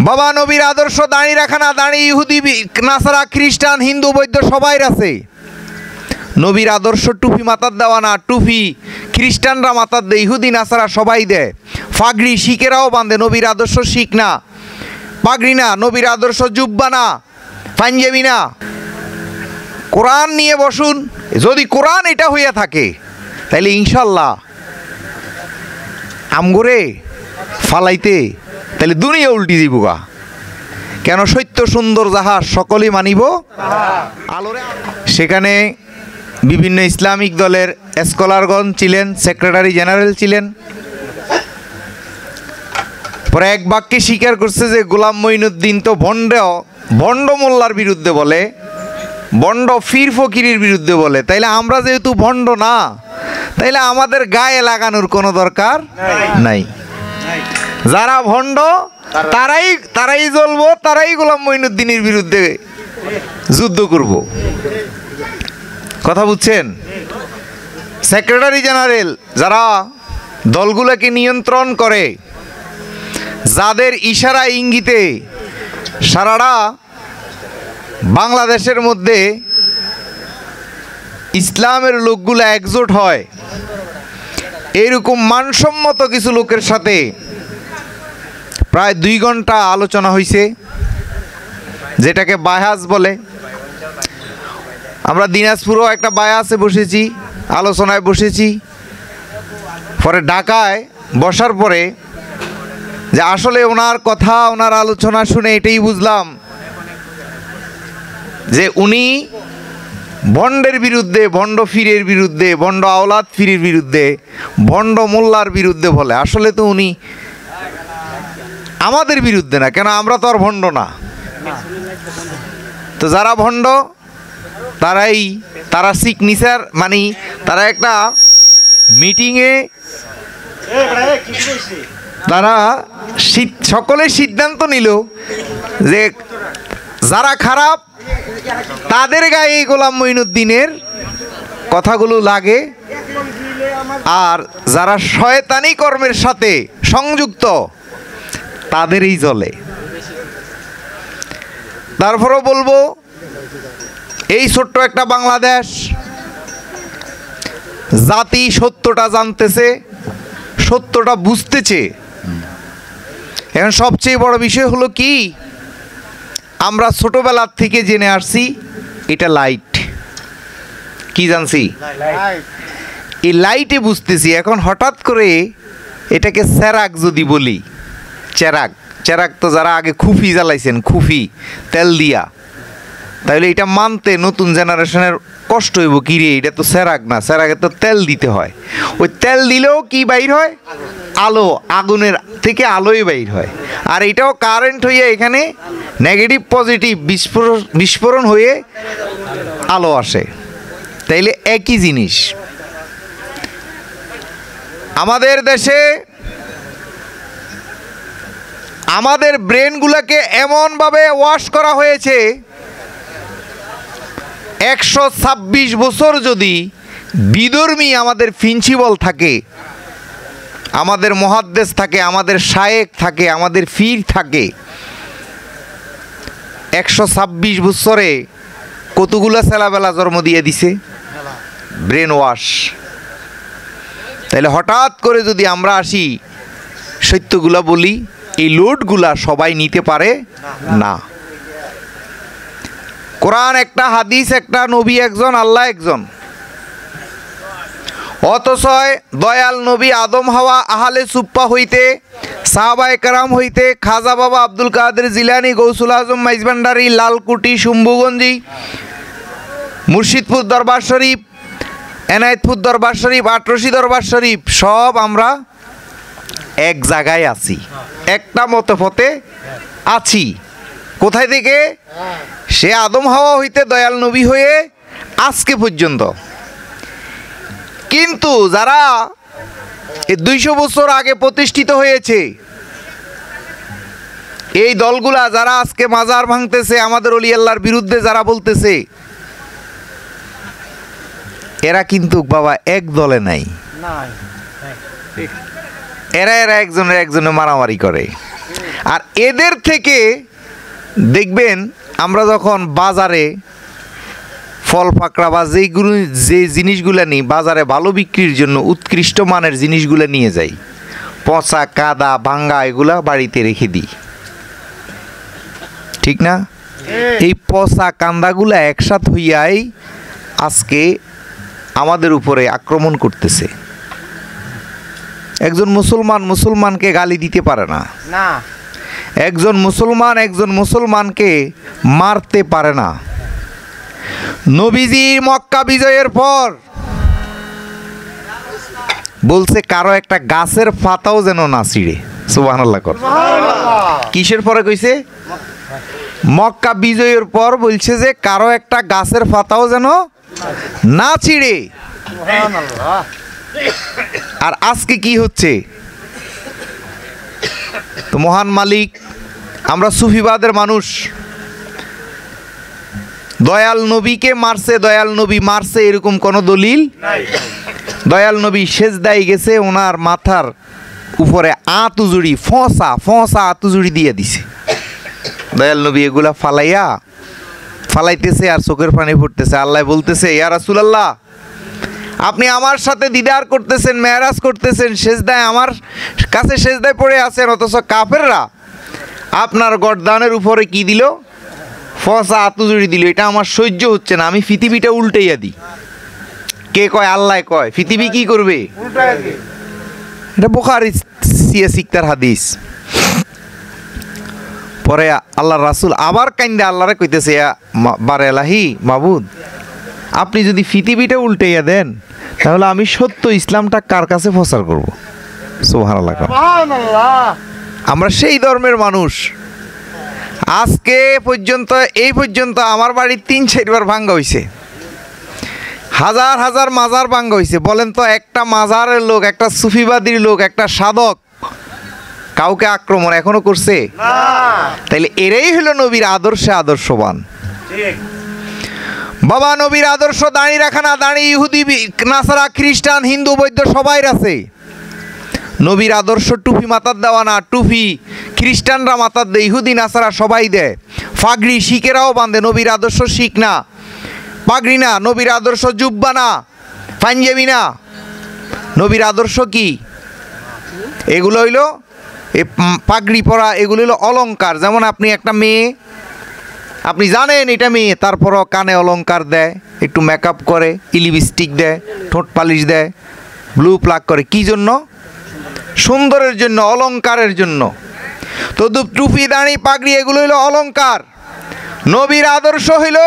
বাবা নবীর আদর্শ দাঁড়ি রাখা না দাঁড়ি ইহুদি নাসারা খ্রিস্টান হিন্দু বৌদ্ধ সবাই আছে। নবীর আদর্শ টুপি মাথার দেওয়া না, টুপি খ্রিস্টানরা মাথার দেয়, ইহুদি নাসারা সবাই দেয়। পাগড়ি শিখেরাও বাঁধে, নবীর আদর্শ শিখ না, পাগড়ি না, নবীর আদর্শ জুব্বা না, পাঞ্জাবি না। কোরআন নিয়ে বসুন, যদি কোরআন এটা হইয়া থাকে তাহলে ইনশাল্লাহ আমগরে ফালাইতে তাহলে দুনিয়া উল্টি দিবগা। কেন সত্য সুন্দর যাহা সকলেই মানিব আলোরে। সেখানে বিভিন্ন ইসলামিক দলের স্কলারগণ ছিলেন, সেক্রেটারি জেনারেল ছিলেন। পরে এক বাক্যে স্বীকার করছে যে গোলাম মঈনুদ্দিন তো ভণ্ড মোল্লার বিরুদ্ধে বলে, ভণ্ড ফির ফকিরের বিরুদ্ধে বলে, তাইলে আমরা যেহেতু ভণ্ড না তাইলে আমাদের গায়ে লাগানোর কোনো দরকার নাই। যারা ভণ্ড তারাই জ্বলবো, তারাই গোলাম মঈনুদ্দিনের বিরুদ্ধে যুদ্ধ করব। কথা বুঝছেন? সেক্রেটারি জেনারেল যারা দলগুলোকে নিয়ন্ত্রণ করে, যাদের ইশারা ইঙ্গিতে সারাটা বাংলাদেশের মধ্যে ইসলামের লোকগুলো একজোট হয়, এইরকম মানসম্মত কিছু লোকের সাথে প্রায় 2 ঘন্টা আলোচনা হয়েছে, যেটাকে বায়াস বলে। আমরা দিনাজপুরেও একটা বায়াসে বসেছি, আলোচনায় বসেছি। পরে ঢাকায় বসার পরে যে আসলে ওনার কথা, ওনার আলোচনা শুনে এটাই বুঝলাম যে উনি ভণ্ডের বিরুদ্ধে, ভণ্ড ফিরের বিরুদ্ধে, ভণ্ড আওলাদ ফিরের বিরুদ্ধে, ভণ্ড মোল্লার বিরুদ্ধে বলে। আসলে তো উনি আমাদের বিরুদ্ধে না, কেন আমরা তো আর ভণ্ড না। তো যারা ভণ্ড তারা সিগনেচার মানে তারা একটা মিটিংয়ে তারা সকলে সিদ্ধান্ত নিল যে যারা খারাপ তাদের গায়ে গোলাম মঈনুদ্দিনের কথাগুলো লাগে, আর যারা শয়তানি কর্মের সাথে সংযুক্ত তাদেরই জ্বলে। তারপরও বলবো, এই ছোট্ট একটা বাংলাদেশ জাতি সত্যটা জানতেছে, সত্যটা বুঝতেছে। এখন সবচেয়ে বড় বিষয় হলো কি, আমরা ছোটবেলার থেকে জেনে আসছি এটা লাইট। কি জানছি? এই লাইটে বুঝতেছি। এখন হঠাৎ করে এটাকে চেরাগ যদি বলি, চেরাগ তো যারা আগে খুফি জ্বালাইছেন, খুফি তেল দিয়া, তাহলে এটা মানতে নতুন জেনারেশনের কষ্ট হইব। কি রে, এটা তো চেরাগ না, চেরাগে তো তেল দিতে হয়। ওই তেল দিলেও কি বাইর হয়? আলো, আগুনের থেকে আলোই বাইর হয়। আর এটাও কারেন্ট হয়ে এখানে নেগেটিভ পজিটিভ বিস্ফোরণ হয়ে আলো আসে। তাইলে একই জিনিস। আমাদের দেশে আমাদের ব্রেনগুলোকে এমনভাবে ওয়াশ করা হয়েছে, 126 বছর যদি বিধর্মী আমাদের প্রিন্সিপাল থাকে, আমাদের মুহাদ্দিস থাকে, আমাদের শায়েখ থাকে, আমাদের পীর থাকে, 126 বছরে কতগুলো ছেলেবেলা জন্ম দিয়ে দিছে? Brain wash. তাহলে হঠাৎ করে যদি আমরা আসি সত্যগুলা বলি, এই লোডগুলা সবাই নিতে পারে না। কোরআন একটা, হাদিস একটা, নবী একজন, আল্লাহ একজন। অথচ দয়াল নবী আদম হাওয়া আহলে সুপ্পা হইতে, সাহাবায়ে কেরাম হইতে, খাজা বাবা আব্দুল কাদের জিলানী, গৌসুল আজম মাইজভান্ডারী, লালকুটি, শম্ভুগঞ্জি, মুর্শিদপুর দরবার শরীফ, এনায়েতপুর দরবার শরীফ, আটরশি দরবার শরীফ, সব আমরা এক জায়গায় আছি, একটা মতপথে আছি। কোথায় থেকে? সে আদম হাওয়া হইতে দয়াল নবী হয়ে আজকে পর্যন্ত। কিন্তু যারা 200 বছর আগে প্রতিষ্ঠিত হয়েছে, এই দলগুলা যারা আজকে মাজার ভাঙতেছে, আমাদের ওলি আল্লাহর বিরুদ্ধে যারা বলতেছে, এরা কিন্তু বাবা এক দলে নাই। এরা একজনে মারামারি করে। আর এদের থেকে দেখবেন আমরা যখন বাজারে ফল পাকড়া বা যে জিনিসগুলো নিই বাজারে ভালো বিক্রির জন্য উৎকৃষ্ট মানের জিনিসগুলো নিয়ে যাই, পচা কাদা ভাঙ্গা এগুলা বাড়িতে রেখে দিই, ঠিক না? এই পচা কান্দাগুলা একসাথ হইয়াই আজকে আমাদের উপরে আক্রমণ করতেছে। একজন মুসলমানকে গালি দিতে পারে না, একজন মুসলমানকে মারতে পারে না। নবীজির মক্কা বিজয়ের পর বলছে কারো একটা গাছের পাতাও যেন না ছিঁড়ে। সুবহানাল্লাহ। কিসের পরে কইছে? মক্কা বিজয়ের পর বলছে যে কারো একটা গাছের পাতাও যেন না ছিঁড়ে। আর আজকে কি হচ্ছে? তো মহান মালিক, আমরা সুফিবাদের মানুষ, দয়াল নবীকে মারছে, দয়াল নবী মারছে এরকম কোনো দলিল নাই। দয়াল নবী সেজদায় গেছে, ওনার মাথার উপরে আতুজুড়ি ফসা আতুজুড়ি দিয়ে দিছে। দয়াল নবী এগুলা ফালাইতেছে আর চোখের পানি ফুটতেছে। আল্লাহ বলতেছে, ইয়া রাসূলুল্লাহ, আপনি আমার সাথে দিদার করতেছেন, মেরাজ করতেছেন, সেজদায় আমার কাছে সেজদায় পড়ে আছেন, অথচ কাফেররা আপনার গর্দানের উপরে কি দিল? ফসা আতুজুড়ি দিল। এটা আমার সহ্য হচ্ছে না, আমি পৃথিবীটা উল্টাইয়া দিই। কে কয়? আল্লাহ কয়। পৃথিবী কি করবে? এটা বুখারী সিক্তার হাদিস। পরে আল্লাহ রাসূল আবার কাইন্দে আল্লাহরে কইতেছে, বারে এলাহি মাবুদ, আপনি যদি পৃথিবীটা উল্টাইয়া দেন তাহলে আমি সত্য ইসলামটা কার কাছে প্রচার করব? সুবহানাল্লাহ। আমরা সেই ধর্মের মানুষ। আজকে পর্যন্ত এই পর্যন্ত আমার বাড়ির 3-4 বার ভাঙ্গা হয়েছে, হাজার মাজার ভাঙ্গা হয়েছে। বলেন তো, একটা মাজারের লোক, একটা সুফিবাদীর লোক, একটা সাধক কাউকে আক্রমণ এখনো করছে? তাইলে এরাই হলো নবীর আদর্শে আদর্শবান। বাবা, নবীর আদর্শ দাঁড়িয়ে রাখা না, দাঁড়িয়ে ইহুদি নাসারা খ্রিস্টান হিন্দু বৌদ্ধ সবাই আছে। নবীর আদর্শ টুপি মাথার দেওয়া না, টুপি খ্রিস্টানরা মাথার দেয়, ইহুদি নাসারা সবাই দেয়। পাগড়ি শিখেরাও বাঁধে, নবীর আদর্শ শিখ না, পাগড়ি না। নবীর আদর্শ জুব্বা না, পাঞ্জাবি না। নবীর আদর্শ কি? এগুলো হইল এই পাগড়ি পরা, এগুলো হইল অলংকার। যেমন আপনি একটা মেয়ে, আপনি জানেন এটা মেয়ে, তারপরও কানে অলংকার দেয়, একটু মেকআপ করে, লিপস্টিক দেয়, ঠোঁট পালিশ দেয়, ব্লু প্লাগ করে। কি জন্য? সুন্দরের জন্য, অলংকারের জন্য। তো টুপি দাঁড়ি পাগড়ি এগুলো হইল অলংকার। নবীর আদর্শ হইল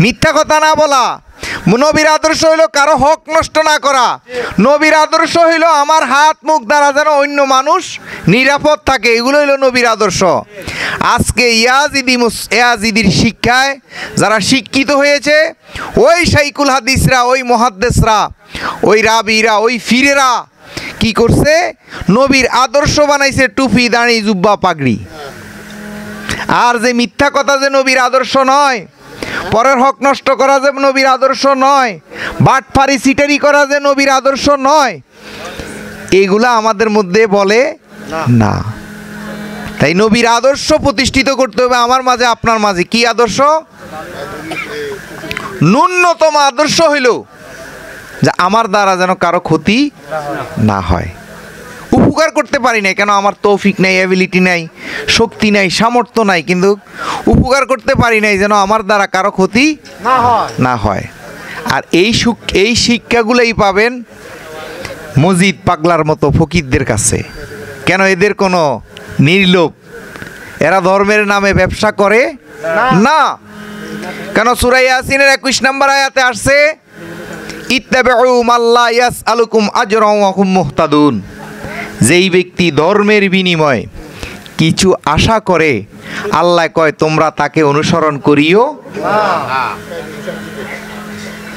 মিথ্যা কথা না বলা। নবীর আদর্শ হইল কারো হক নষ্ট না করা। নবীর আদর্শ হইল আমার হাত মুখ দ্বারা যেন অন্য মানুষ নিরাপদ থাকে। এগুলো হইল নবীর আদর্শ। আজকে ইয়াজিদির শিক্ষায় যারা শিক্ষিত হয়েছে, ওই শাইকুল হাদিসরা, ওই মুহাদ্দিসরা, ওই রাবিরা, ওই ফিরেরা কি করছে? নবীর আদর্শ বানাইছে টুপি দাঁড়ি জুব্বা পাগড়ি। আর যে মিথ্যা কথা যে নবীর আদর্শ নয়, পরের হক নষ্ট করা যে নবীর আদর্শ নয়, বাটপারি সিটারি করা যে নবীর আদর্শ নয়, এগুলা আমাদের মধ্যে বলে না। তাই নবীর আদর্শ প্রতিষ্ঠিত করতে হবে আমার মাঝে, আপনার মাঝে। কি আদর্শ? ন্যূনতম আদর্শ হইল যে আমার দ্বারা যেন কারো ক্ষতি না হয়। উপকার করতে পারি না কেন? আমার তৌফিক নাই, অ্যাবিলিটি নাই, শক্তি নাই, সামর্থ্য নাই, কিন্তু উপকার করতে পারি নাই যেন আমার দ্বারা কারো ক্ষতি না হয়। আর এই শিক্ষাগুলোই পাবেন মজিদ পাগলার মতো ফকিরদের কাছে। কেন? এদের কোনো নির্লোভ, এরা ধর্মের নামে ব্যবসা করে না। কেন? সূরা ইয়াসিনের 21 নম্বর আয়াতে আসছে, ইত্তাবিউ মাল্লা ইয়াসআলুকুম আজরান ওয়া হুম মুহতাদুন। যেই ব্যক্তি ধর্মের বিনিময়ে কিছু আশা করে, আল্লাহ কয় তোমরা তাকে অনুসরণ করিও।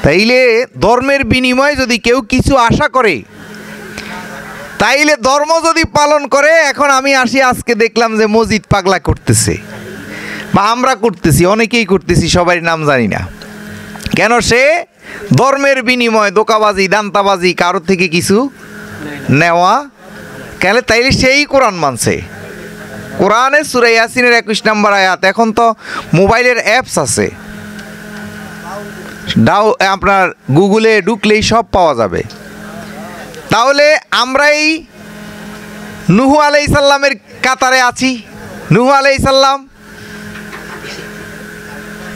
তাইলে ধর্মের বিনিময়ে যদি কেউ কিছু আশা করে, তাইলে ধর্ম যদি পালন করে। এখন আমি আসি, আজকে দেখলাম যে মসজিদ পাগলা করতেছে, বা আমরা করতেছি, অনেকেই করতেছি, সবাই নাম জানি না। কেন? সে ধর্মের বিনিময় দোকাবাজি, দান্তাবাজি, কারোর থেকে কিছু নেওয়া। কেন? তাইলে সেই কোরআন মানছে। কোরআনে সূরা ইয়াসিনের 21 নম্বর আয়াত। এখন তো মোবাইলের অ্যাপস আছে, আপনার গুগলে ঢুকলেই সব পাওয়া যাবে। তাহলে আমরা এই নূহ আলাইহিস সালামের কাতারে আছি। নূহ আলাইহিস সালাম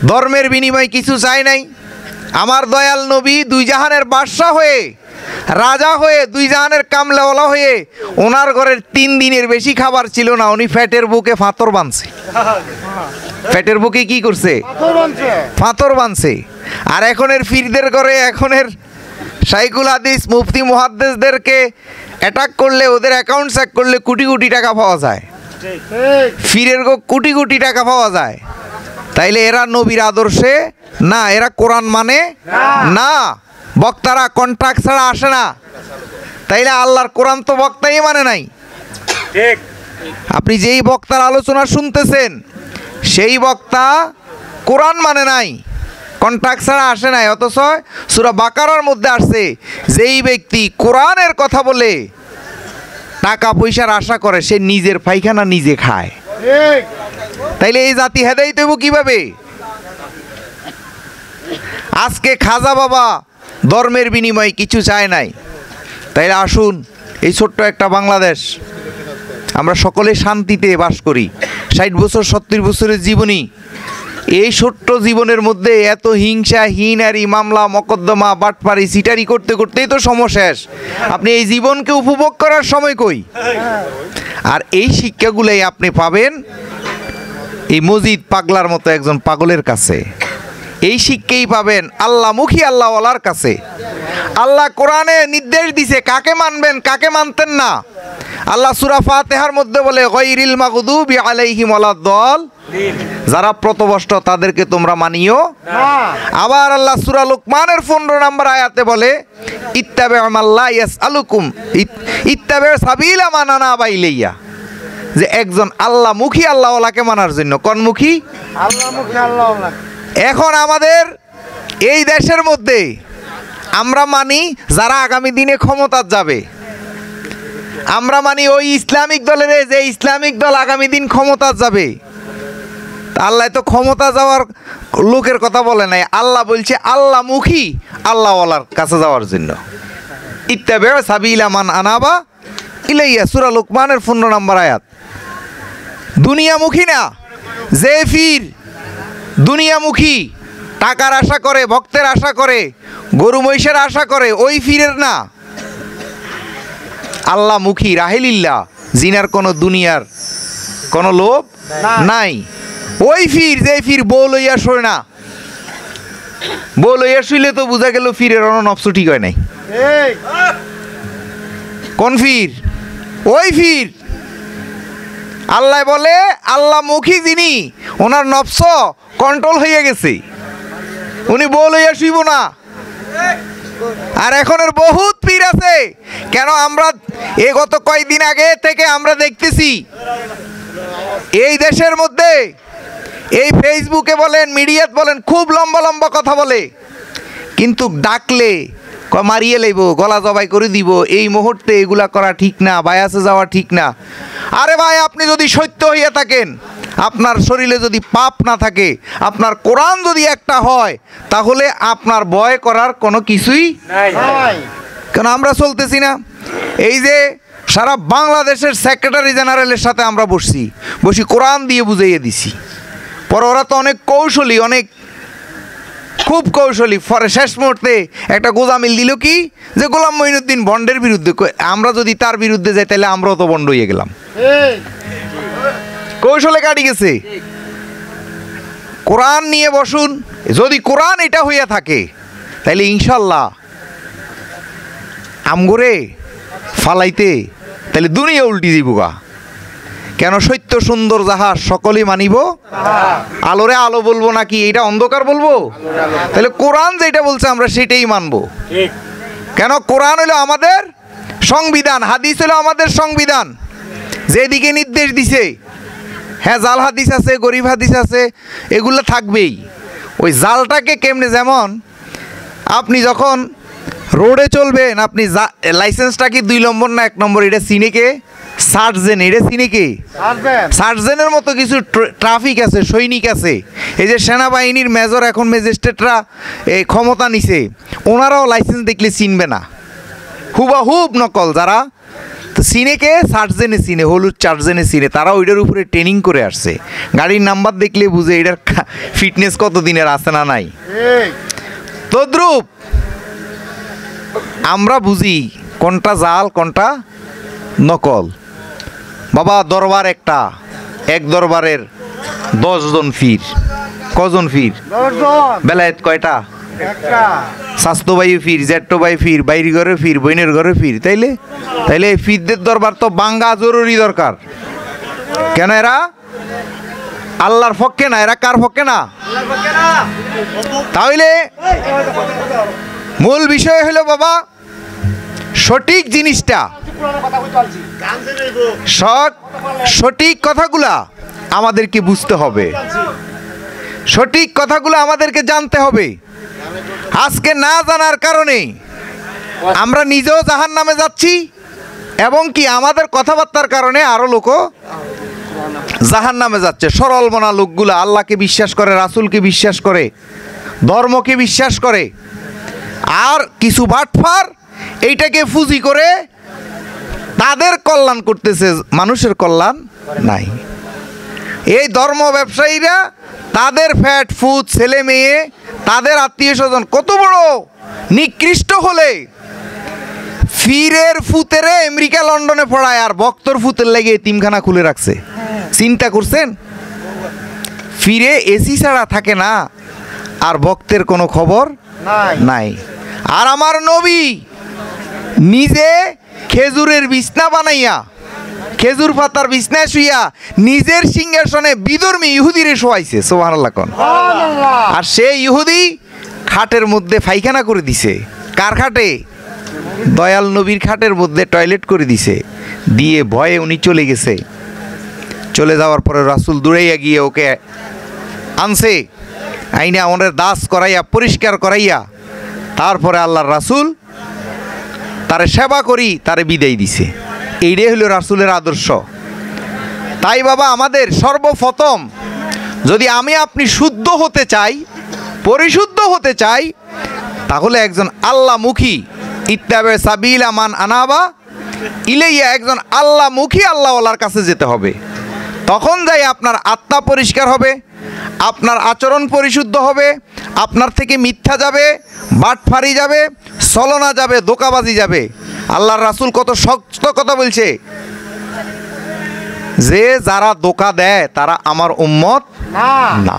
ধর্মের বিনিময়ে কিছু চাই নাই। আমার দয়াল নবী দুই জাহানের বাদশা হয়ে, রাজা হয়ে, দুই জাহানের কামলাওয়ালা হয়ে, ওনার ঘরের 3 দিনের বেশি খাবার ছিল না। উনি ফ্যাটের বুকে ফাতর বাঁধছে। ফ্যাটের বুকে কি করছে? ফাতর বাঁধছে। আর এখনের ফিরদের ঘরে, এখনের শাইখুল হাদিস মুফতি মুহাদ্দিসদেরকে অ্যাটাক করলে, ওদের অ্যাকাউন্ট চেক করলে কোটি কোটি টাকা পাওয়া যায়। ফিরের কোটি কোটি টাকা পাওয়া যায়। তাইলে এরা নবীর আদর্শে না, এরা কোরআন মানে না। বক্তারা কন্ট্রাক্ট ছাড়া আসে না। তাইলে আল্লাহর কোরআন তো বক্তাই মানে নাই। আপনি যেই বক্তার আলোচনা শুনতেছেন সেই বক্তা কোরআন মানে নাই, কন্ট্রাক্ট ছাড়া আসে নাই। অথচ সূরা বাকারার মধ্যে আসছে, যেই ব্যক্তি কোরআনের কথা বলে টাকা পয়সার আশা করে সে নিজের পায়খানা নিজে খায়। তাইলে এই জাতি হেদায়েত হইব কিভাবে? আজকে খাজা বাবা ধর্মের বিনিময়ে কিছু চায় নাই। তাইলে আসুন, এই ছোট্ট একটা বাংলাদেশ, আমরা সকলে শান্তিতে বাস করি। 60 বছর 70 বছরের জীবনী, এই ছোট্ট জীবনের মধ্যে এত হিংসা, হিনারি, মামলা মকদ্দমা, বাটপারি, সিটারি করতে করতেই তো সময় শেষ। আপনি এই জীবনকে উপভোগ করার সময় কই? আর এই শিক্ষাগুলোই আপনি পাবেন এই মজিদ পাগলার মতো একজন পাগলের কাছে। এই শিক্ষাই পাবেন আল্লাহমুখী আল্লাহওয়ালার কাছে। আল্লাহ কোরআনে নির্দেশ দিছে কাকে মানবেন, কাকে মানতেন না। আল্লাহ সূরা ফাতিহার মধ্যে বলে, গায়রিল মাগদুবি আলাইহিম ওয়ালাদ-দাল্লিন, যারা পথভ্রষ্ট তাদেরকে তোমরা মানিও না। আবার আল্লাহ সূরা লুকমানের 15 নম্বর আয়াতে বলে, ইত্তাবিউ মাল্লা ইয়াসআলুকুম ইত্তাবিউ সাবিলা মান আনাবা ইলাইয়া, যে একজন আল্লাহমুখী আল্লাহওয়ালাকে মানার জন্য। কোনমুখী? আল্লাহমুখী আল্লাহওয়ালা। এখন আমাদের এই দেশের মধ্যে আমরা মানি যারা আগামী দিনে ক্ষমতা যাবে। আমরা মানি ওই ইসলামিক দলের, যে ইসলামিক দল আগামী দিন ক্ষমতা যাবে। আল্লাহ তো ক্ষমতা যাওয়ার লোকের কথা বলে নাই, আল্লাহ বলছে আল্লাহমুখী আল্লাহওয়ালার কাছে যাওয়ার জন্য। ইত্তাবিউ সাবিলা মান আনাবা ইলাইয়া, সূরা লুকমানের 15 নম্বর আয়াত। দুনিয়ামুখী না। যে ফির দুনিয়ামুখী, টাকার আশা করে, ভক্তের আশা করে, গরু মহিষের আশা করে, ওই ফিরের না। আল্লাহমুখী রাহিলিল্লাহ, জিনার কোনো দুনিয়ার কোনো লোভ নাই। ওই ফির, যে ফির বউ লইয়া শোয় না। বউ লইয়া শুইলে তো বোঝা গেল ফিরের নফস ঠিক হয় নাই। কোন ফির? ওই ফির। আল্লাহ বলে আল্লাহমুখী যিনি, ওনার নফস কন্ট্রোল হয়ে গেছে, উনি বউ লইয়া শুইব না। আর এখনের বহুত পীর আছে। কেন আমরা এই গত কয়েকদিন আগে থেকে আমরা দেখতেছি এই দেশের মধ্যে, এই ফেসবুকে বলেন, মিডিয়াত বলেন, খুব লম্বা লম্বা কথা বলে, কিন্তু ডাকলে মারিয়ে লইব, গলা জবাই করে দিব। এই মুহূর্তে এগুলা করা ঠিক না, বায়াসে যাওয়া ঠিক না। আরে ভাই, আপনি যদি সত্য হইয়া থাকেন, আপনার শরীরে যদি পাপ না থাকে, আপনার কোরআন যদি একটা হয়, তাহলে আপনার ভয় করার কোনো কিছুই নাই। কেন আমরা চলতেছি না? এই যে সারা বাংলাদেশের সেক্রেটারি জেনারেলের সাথে আমরা বসি কোরআন দিয়ে বুঝাইয়ে দিছি। পরে ওরা তো অনেক কৌশলী, অনেক খুব কৌশলী। পরে শেষ মুহূর্তে একটা গোজামিল দিল কি, যে গোলাম মঈনুদ্দিন বন্ডের বিরুদ্ধে। আমরা যদি তার বিরুদ্ধে যাই তাহলে আমরাও তো বন্ড হয়ে গেলাম। কৌশলে কাটি গেছে। কোরআন নিয়ে বসুন। যদি কোরআন এটা হইয়া থাকে তাহলে ইনশাল্লাহ আমগরে ফালাইতে তাহলে দুনিয়া উল্টি দিবগা। কেন? সত্য সুন্দর যাহা সকলেই মানিব, আলোরে আলো বলবো নাকি এটা অন্ধকার বলবো? তাহলে কোরআন যেটা বলছে আমরা সেটাই মানবো। কেন? কোরআন হলো আমাদের সংবিধান, হাদিস হলো আমাদের সংবিধান, যেদিকে নির্দেশ দিছে। হ্যাঁ, জাল হাদিস আছে, গরিব হাদিস আছে, এগুলো থাকবেই। ওই জালটাকে কেমনে, যেমন আপনি যখন রোডে চলবেন, আপনি লাইসেন্সটা কি 2 নম্বর না 1 নম্বর, এটা চিনে কে? সার্জেন, এটা চিনে কে? সার্জেনের মতো কিছু ট্রাফিক আছে, সৈনিক আছে। এই যে সেনাবাহিনীর মেজর, এখন ম্যাজিস্ট্রেটরা এই ক্ষমতা নিছে, ওনারাও লাইসেন্স দেখলে চিনবে না, হুবাহুব নকল। যারা তো চিনে কে? সার্জেনে চিনে, হলুদ সার্জেনে চিনে। তারা ওইটার উপরে ট্রেনিং করে আসছে, গাড়ির নাম্বার দেখলে বুঝে এটার ফিটনেস কত দিনের আছে না নাই। তদ্রূপ আমরা বুঝি কোনটা জাল কোনটা নকল। বাবা দরবার একটা, এক দরবারের 10 জন ফির। কজন ফির? বেলায়েত কয়টা? স্বাস্থ্য বায়ু ফির, জ্যাঠ্য বায়ু ফির, বাইরের ঘরে ফির, বইনের ঘরে ফির। তাইলে এই ফিরদের দরবার তো বাঙ্গা জরুরি দরকার। কেন? এরা আল্লাহর পক্ষে না, এরা কার পক্ষে না? তাহলে মূল বিষয় হলো বাবা, সঠিক জিনিসটা, সঠিক কথাগুলা আমাদেরকে বুঝতে হবে, সঠিক কথাগুলো আমাদেরকে জানতে হবে। আজকে না জানার কারণে আমরা নিজেও জাহান্নামে যাচ্ছি, এবং কি আমাদের কথাবার্তার কারণে আরো লোকও জাহান্নামে যাচ্ছে। সরল মনা লোকগুলা আল্লাহকে বিশ্বাস করে, রাসূলকে বিশ্বাস করে, ধর্মকে বিশ্বাস করে, আর কিছু বাটফার এইটাকে ফুজি করে তাদের কল্যাণ করতেছে, মানুষের কল্যাণ নাই। এই ধর্ম ব্যবসায়ীরা তাদের ফ্যাট ফুট, ছেলে মেয়ে, তাদের আত্মীয় স্বজন কত বড় নিকৃষ্ট হলে ফিরের ফুতেরে আমেরিকা লন্ডনে পড়ায়, আর ভক্তর ফুতের লেগে এতিমখানা খুলে রাখছে। চিন্তা করছেন? ফিরে এসি ছাড়া থাকে না, আর ভক্তের কোনো খবর নাই। আর আমার নবী নিজে খেজুরের বিছনা বানাইয়া, খেজুর পাতার বিছনায় শুইয়া নিজের সিংহাসনে বিধর্মী ইহুদিরে শোয়াইছে। সুবহানাল্লাহ কোন। আর সেই ইহুদি খাটের মধ্যে পায়খানা করে দিছে। কার খাটে? দয়াল নবীর খাটের মধ্যে টয়লেট করে দিছে। দিয়ে ভয়ে উনি চলে গেছে। চলে যাওয়ার পরে রাসূল দৌড়াইয়া গিয়ে ওকে আনছে, আইনা ওনার দাস করাইয়া, পরিষ্কার করাইয়া, তারপরে আল্লাহর রাসূল তারে সেবা করি তারে বিদায় দিছে। এইটাই হলো রাসূলের আদর্শ। তাই বাবা আমাদের সর্বপ্রথম যদি আমি আপনি শুদ্ধ হতে চাই, পরিশুদ্ধ হতে চাই, তাহলে একজন আল্লাহমুখী, ইত্তাবে সাবিলা মান আনাবা ইলাইয়া, একজন আল্লাহমুখী আল্লাহওয়ালার কাছে যেতে হবে। তখন যাই আপনার আত্মা পরিষ্কার হবে, আপনার আচরণ পরিশুদ্ধ হবে, আপনার থেকে মিথ্যা যাবে, বাটফারি যাবে, ছলনা যাবে, ধোঁকাবাজি যাবে। আল্লাহর রাসূল কত শক্ত কথা বলছে যে যারা ধোঁকা দেয় তারা আমার উম্মত না।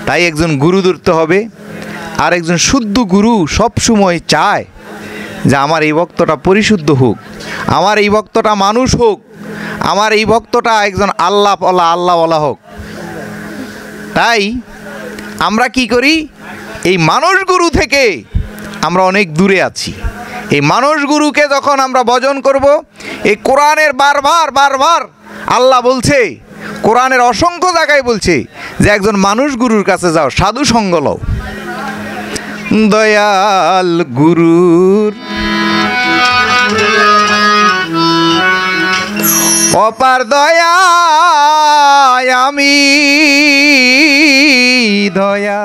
তাই একজন গুরু ধরতে হবে, আর একজন শুদ্ধ গুরু সব সময় চায় যে আমার এই ভক্তটা পরিশুদ্ধ হোক, আমার এই ভক্তটা মানুষ হোক, আমার এই ভক্তটা একজন আল্লাহওয়ালা হোক। তাই আমরা কি করি? এই মানুষ গুরু থেকে আমরা অনেক দূরে আছি। এই মানুষ গুরুকে যখন আমরা ভজন করব, এই কোরআনের বারবার আল্লাহ বলছে, কোরআনের অসংখ্য জায়গায় বলছে যে একজন মানুষ গুরুর কাছে যাও, সাধু সঙ্গ লও। দয়াল গুরুর অপার দয়ায় আমি দয়া